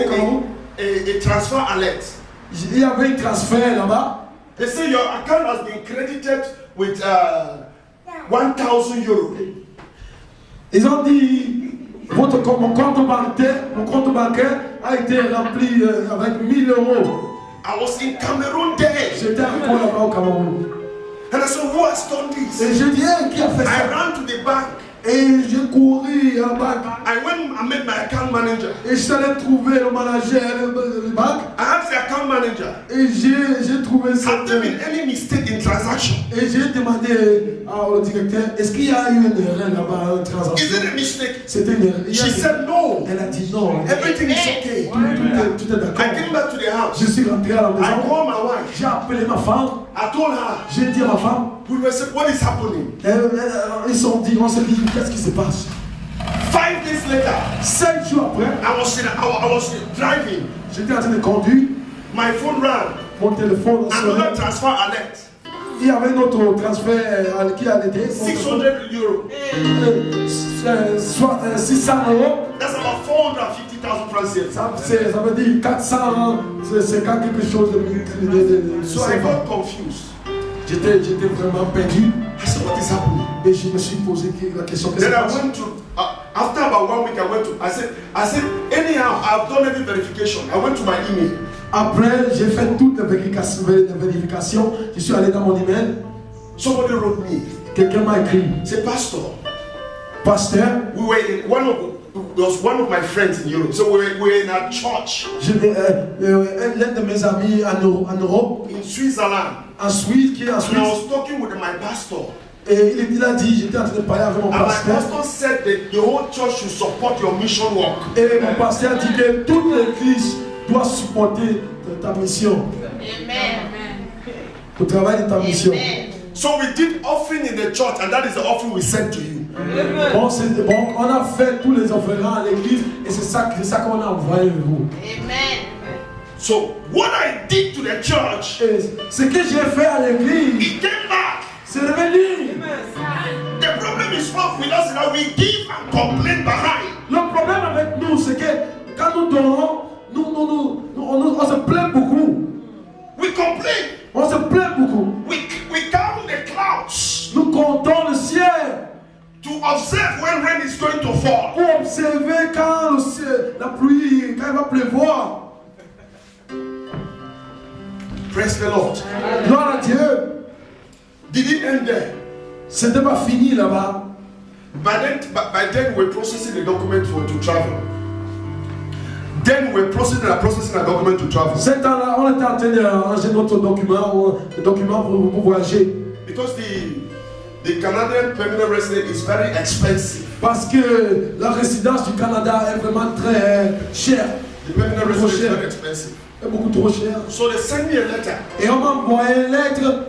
a transfer alert. Il y avait un transfert là-bas. They say your account has been credited with 1,000 euros. Ils ont dit, mon compte bancaire a été rempli avec 1000 euros. I was in Cameroon there. J'étais encore là-bas au Cameroun. And I said, who has done this? Et je dis, qui a fait I ça? ran to the bank. Et j'ai couru à la banque. I went and met my account manager. Et je suis allé trouver le manager de la banque. I asked the account manager, Et j'ai trouvé ça. have there been any mistake in transaction? Et j'ai demandé au directeur, est-ce qu'il y a eu une erreur là-bas, une Is transaction? it a mistake? C'était une erreur. She said no. Elle a dit non. Everything is okay. Tout est d'accord. I came back to the house. Je suis rentré à la I maison. called my wife. J'ai appelé ma femme. I told her. J'ai dit à ma femme. We were saying, what is happening? Ils sont dit, on s'est dit, qu'est-ce qui se passe? 5 days later, 5 jours après, I was driving. j'étais en train de conduire. My phone rang. Mon téléphone Another sonnait. transfer alert. Il y avait un autre transfert qui a été 600 euros. 600 euros. That's about 450,000 francs here. Ça veut dire 400, c'est quelque chose de So I got confused. J'étais vraiment perdu. I said, what is happening? Et je me suis posé la question. Then I went to, after about 1 week, I said, anyhow, I've done every verification. I went to my email. Après, j'ai fait toutes les vérifications. Je suis allé dans mon email. Somebody wrote me. Quelqu'un m'a écrit. Say, Pastor, Pasteur, we were in there was one of my friends in Europe. So we were in a church l'un de mes amis en Europe, in Switzerland. en Suisse, qui est en And I Suisse. was talking with my pastor. Et il a dit, j'étais en train de parler avec mon And my pasteur. pastor said that the whole church should support your mission work. Et mon pasteur dit que toute l'église doit supporter ta mission. Le travail de ta mission. So we did offering in the church, and that is the offering we sent to you. Bon, on a fait tous les offrandes à l'église et c'est ça qu'on a envoyé à vous. So what I did to the church, Et ce que j'ai fait à l'église, it came back. c'est revenu. The problem is not with us that we give and complain behind. Le problème avec nous, c'est que quand nous donnons, on se plaint beaucoup. We complain. On se plaint beaucoup. We count the clouds Nous comptons le ciel to observe when rain is going to fall. pour observer quand la pluie, quand il va pleuvoir. Praise the Lord. Gloire à Dieu. Did it end there? C'était pas fini là-bas. By then we're processing the document to travel. Then we're processing a document to travel. C'est temps-là, on était en train de ranger notre document pour voyager. Because the Canadian permanent resident is very expensive. Parce que la résidence du Canada est vraiment très chère. The permanent resident is cher. very expensive. Est beaucoup trop chère. So they sent me a letter. Et on m'a envoyé une lettre.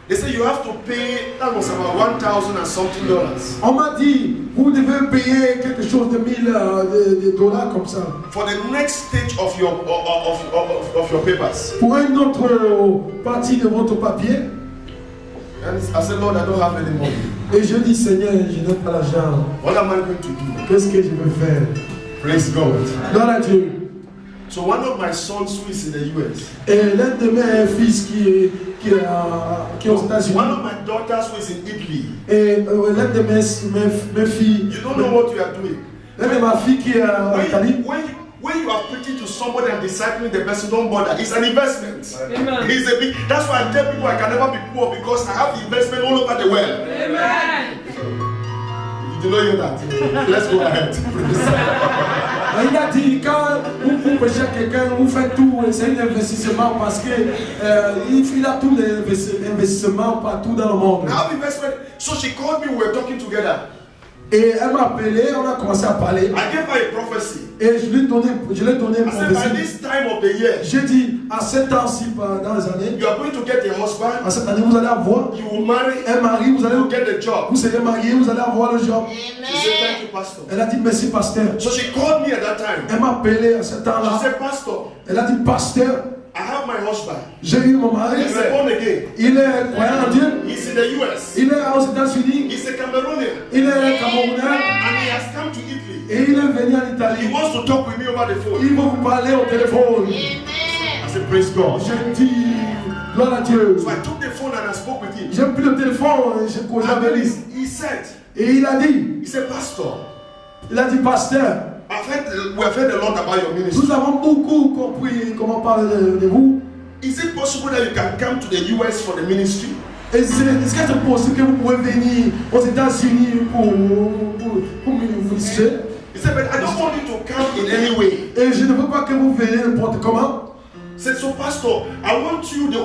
They said you have to pay, that was about $1,000 and something dollars. On m'a dit, vous devez payer quelque chose de 1000 dollars comme ça. For the next stage of your papers. Pour une autre partie de votre papier. And I said, Lord, I don't have any money. Et je dis, Seigneur, je n'ai pas l'argent. What am I going to do? Qu'est-ce que je vais faire? Praise God. Gloire à Dieu. So one of my sons who is in the US. Et l'un de mes fils qui est aux États-Unis. One of my daughters who is in Italy. Et l'un de mes filles. You don't know what you are doing. L'un de ma fille qui est en Italie. When you are preaching to somebody and discipling the person, don't bother. It's an investment. Amen. It's a big. That's why I tell people I can never be poor because I have investment all over the world. Amen. You did not hear that. Let's go ahead. Il a dit quand vous prêchez à quelqu'un, vous faites tout, c'est un investissement parce que il a tous les investissements partout dans le monde. I have investment. So she called me. We were talking together. Et elle m'a appelé, on a commencé à parler. I gave her a prophecy. Et je l'ai donné I said, by prophétie. this time of the year, J'ai dit, à 7 ans-ci, dans les années, you are going to get a husband, à cette année, vous allez avoir you will marry, un mari, vous allez you will get a job. vous serez marié, vous allez avoir le job. She said, thank you, Pastor. Elle a dit, merci, pasteur. So she called me at that time. Elle m'a appelé à ce She temps-là. said, Pastor, Elle a dit, pasteur, I have my husband. j'ai eu mon mari. He's a born again. Il est croyant en Dieu. He's in the US. Il est aux États-Unis. He's a Cameroonian. Il est Camerounais. And he has come to Italy. Et il est venu en He Italie. wants to talk with me over the phone. Il va vous parler au téléphone. I said, praise God. Je dis, gloire à Dieu. So I took the phone and I spoke with him. J'ai pris le téléphone et j'ai causé And then avec lui. he said, Et il a dit, Pastor, il a dit, pasteur, we have heard a lot about your ministry. nous avons beaucoup compris comment parler de vous. Is it possible that you can come to the US for the ministry? Et est-ce que c'est possible que vous pouvez venir aux États-Unis pour ministrer? He said, but I don't want you to come in any way. Et je ne veux pas que vous veniez n'importe comment. He said, so Pastor, I want you, the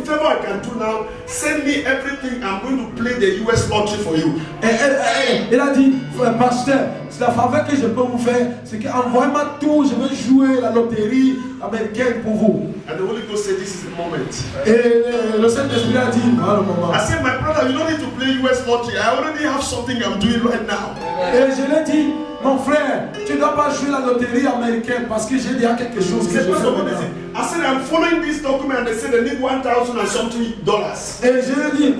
favor I can do now, send me everything. I'm going to play the US lottery for you. Et il a dit, pasteur, c'est la faveur que je peux vous faire, c'est qu'envoyez-moi tout, je veux jouer la loterie américaine pour vous. And the Holy Ghost said, this is the moment. Et le Saint-Esprit a dit, voilà le moment. I said, my brother, you don't need to play US lottery. I already have something I'm doing right now. Et je lui ai dit, mon frère, tu ne dois pas jouer la loterie américaine parce que j'ai déjà quelque chose He que said, je Pastor, what is fais. it? I said, I'm following this document and they said they need $1,000 and something. Et je lui ai dit,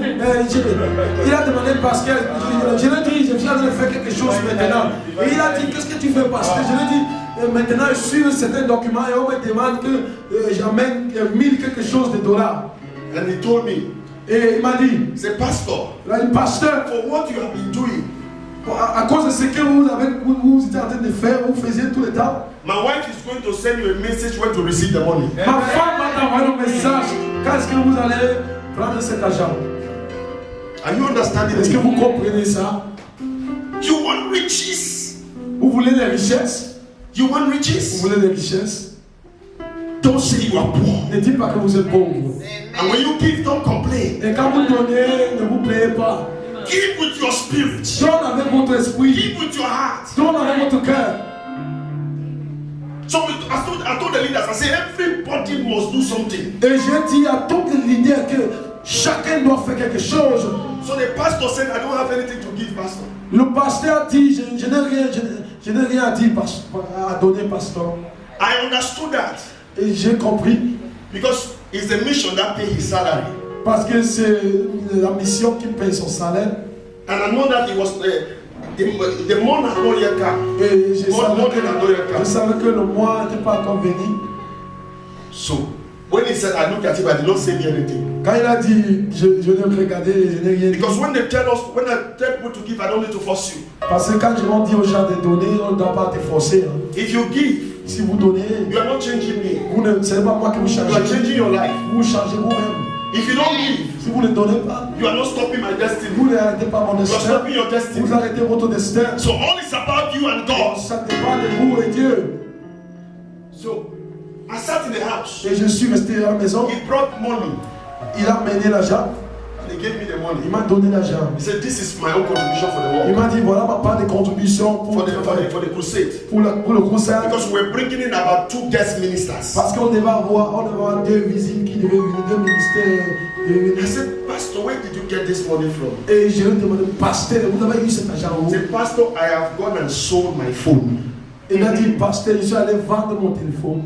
il a demandé parce que je lui ai dit, je viens de faire quelque chose maintenant. Et il a dit, qu'est-ce que tu fais parce que je lui ai dit, maintenant je suis un certain document et on me demande que j'amène 1000 quelque chose de dollars. And he told me, Et il m'a dit, he said, Pastor, il a dit, pasteur, for what you have been doing, à cause de ce que vous étiez en train de faire, vous faisiez tout le temps. my wife is going to send you a message when to receive the money. Ma femme m'a envoyé un message. Quand est-ce que vous allez prendre cet argent? Are you understanding Est-ce que me? vous comprenez ça? You want riches? Vous voulez des richesses? You want Vous riches? voulez des richesses? Don't say you are poor. Ne dites pas que vous êtes pauvre. And when you give, don't complain. Et quand vous donnez, ne vous plaiez pas. Give with your spirit. Donne avec votre esprit. Give with your heart. Donne avec votre cœur. So I told the leaders, I said, everybody must do something. Et j'ai dit à tous les leaders que chacun doit faire quelque chose. So the pastor said, I don't have anything to give, pastor. Le pasteur dit, je n'ai rien à dire à donner, pasteur. I understood that Et j'ai compris. because it's the mission that pays his salary. Parce que c'est la mission qui paye son salaire. And I know that it was the month had not yet come. Et je More savais que le mois n'était pas encore venu. So when he said, I looked at him, I did not say anything. Quand il a dit, je n'ai regardé, je n'ai rien dit. Because when I tell people to give, I don't need to force you. Parce que quand je m'en dis aux gens de donner, on ne doit pas te forcer. Hein. If you give, Si vous donnez, you are not changing me. ce n'est pas moi qui vous You are changez. changing your life. Vous changez vous-même. If you don't give, Si vous ne donnez pas, you are not stopping my destiny. vous n'arrêtez pas mon You are destin. stopping your destiny. Vous arrêtez votre destin. So all is about you and God. Ça dépend de vous et Dieu. So I sat in the house. Et je suis resté à la maison. He brought money. Il a mené l'argent. And he gave me the money. Il m'a donné l'argent. He said, this is my own contribution for the Il work. m'a dit, voilà ma part de contribution For the crusade. pour le concert. Because we're bringing in about 2 guest ministers. Parce qu'on devait avoir 2 visites qui devaient venir, 2 ministères. I said, Pastor, where did you get this money from? Et je lui ai demandé, pasteur, vous avez eu cet argent où? He said, Pastor, I have gone and sold my phone. Il a dit, pasteur, je suis allé vendre mon téléphone.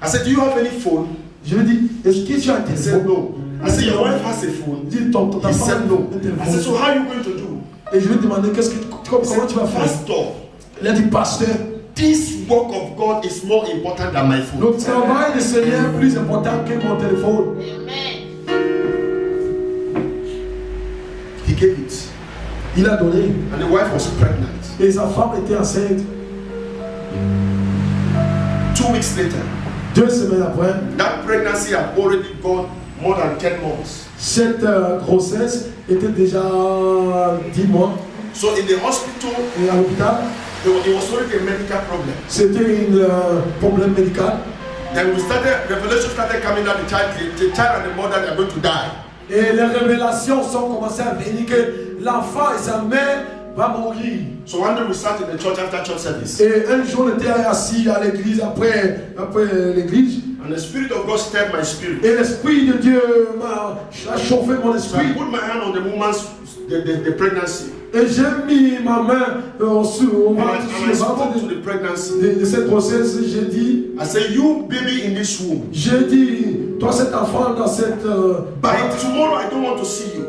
I said, do you have any phone? Je lui ai dit, est-ce que tu as un He said, téléphone? no. I said, your wife has a phone. Il dit, ta He femme said, no. a un I said, so téléphone. how are you going to do? Et je lui ai demandé, comment He said, tu vas faire? Pastor, Il a dit, pasteur, this work of God is more important than my phone. le travail du Seigneur est plus important que mon téléphone. He gave it. Il a donné. And the wife was pregnant. Et sa femme était enceinte. 2 weeks later, 2 semaines après, that pregnancy had already gone more than 10 months. cette grossesse était déjà 10 mois. So in the hospital, Et à l'hôpital, it was already a medical problem. c'était un problème médical. Then revelation started coming that the child and the mother, they are going to die. Et les révélations sont commencées à venir que l'enfant et sa mère va mourir. So one day we sat in the church after church service. Et un jour, on était assis à l'église après l'église. And the Spirit of God stirred my spirit. Et l'Esprit de Dieu a chauffé mon So I esprit. put my hand on the woman's the pregnancy. Et j'ai mis ma main au And ventre, I sur le spoke ventre to the pregnancy. de cette grossesse. J'ai dit, I said, you baby in this womb. j'ai dit, toi cet enfant dans cette By tomorrow I don't want to see you.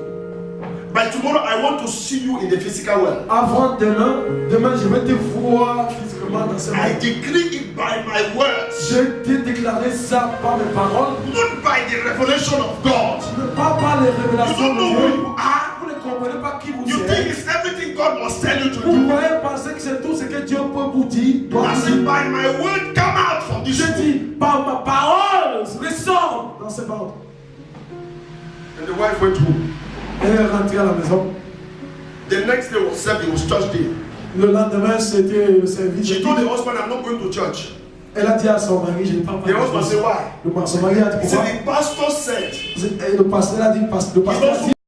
By tomorrow I want to see you in the physical world. avant demain je vais te voir physiquement dans ce I monde. decree it by my words, Je t'ai déclaré ça par mes paroles, not by the revelation of God. pas par les You révélations don't de know Dieu. who you are. Vous ne comprenez pas qui vous You think êtes. it's everything God must tell you to Vous do. pouvez penser que c'est tout ce que Dieu peut vous dire. doit I vous said, dire. by my word, come out from this Je womb. dis, par ma parole, ressort dans ce ventre. And the wife went home. Elle est rentrée à la maison. The next day was Sunday, it was church day. Le lendemain, c'était le service. She told the husband, I'm not going to church. Elle a dit à son mari, je ne pars pas. The husband said, why? Son mari a dit He pourquoi? said, the pastor said, Et le pasteur a dit, le pasteur a dit,